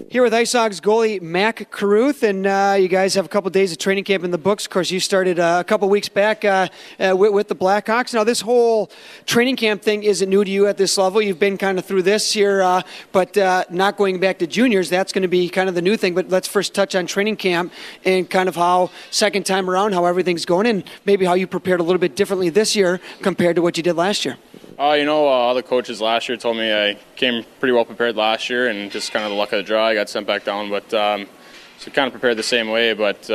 Here with IceHogs goalie Mac Carruth, and you guys have a couple days of training camp in the books. Of course, you started a couple weeks back with the Blackhawks. Now, this whole training camp thing isn't new to you at this level. You've been kind of through this here, but not going back to juniors. That's going to be kind of the new thing. But let's first touch on training camp and kind of how, second time around, how everything's going, and maybe how you prepared a little bit differently this year compared to what you did last year. All the coaches last year told me I came pretty well prepared last year, and just kind of the luck of the draw, I got sent back down. But so kind of prepared the same way, but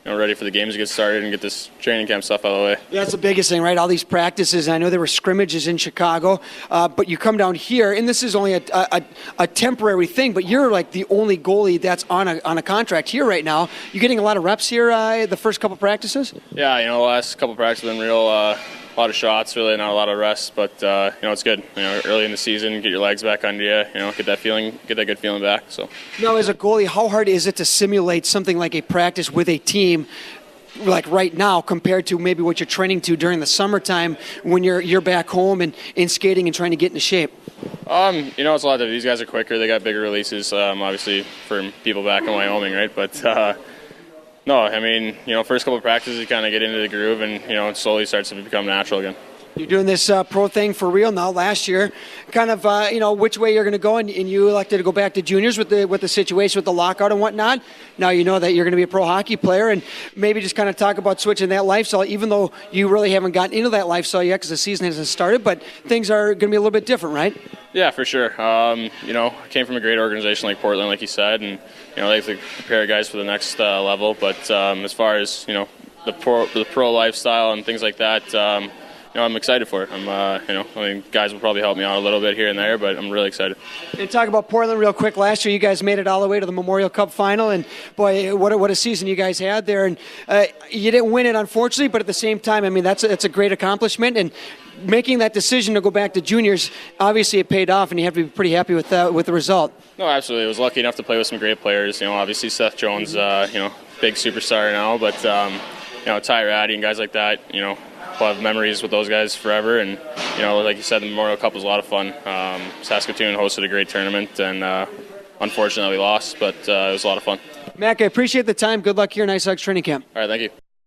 ready for the games to get started and get this training camp stuff out of the way. Yeah, that's the biggest thing, right? All these practices. I know there were scrimmages in Chicago, but you come down here, and this is only a temporary thing. But you're like the only goalie that's on a contract here right now. You getting a lot of reps here the first couple practices? Yeah, the last couple practices have been real. A lot of shots, really not a lot of rest, but it's good. Early in the season, get your legs back under you. Get that good feeling back. So now, as a goalie, how hard is it to simulate something like a practice with a team, like right now, compared to maybe what you're training to during the summertime when you're back home and skating and trying to get into shape? It's a lot of these guys are quicker. They got bigger releases, obviously for people back in Wyoming, right? But. No, first couple of practices you kind of get into the groove and, it slowly starts to become natural again. You're doing this pro thing for real now. Last year, kind of, which way you're going to go, and you elected to go back to juniors with the situation with the lockout and whatnot. Now you know that you're going to be a pro hockey player, and maybe just kind of talk about switching that lifestyle, even though you really haven't gotten into that lifestyle yet because the season hasn't started, but things are going to be a little bit different, right? Yeah, for sure. I came from a great organization like Portland, like you said, and, they have to prepare guys for the next level. But as far as, the pro lifestyle and things like that, I'm excited for it. Guys will probably help me out a little bit here and there, but I'm really excited. And talk about Portland real quick. Last year, you guys made it all the way to the Memorial Cup final, and boy, what a season you guys had there. And you didn't win it, unfortunately, but at the same time, that's a great accomplishment. And making that decision to go back to juniors, obviously it paid off, and you have to be pretty happy with the result. No, absolutely. I was lucky enough to play with some great players. Obviously Seth Jones, big superstar now, but Ty Ratty and guys like that, we'll have memories with those guys forever. And, like you said, the Memorial Cup was a lot of fun. Saskatoon hosted a great tournament, and unfortunately we lost, but it was a lot of fun. Mac, I appreciate the time. Good luck here in IceHogs training camp. All right, thank you.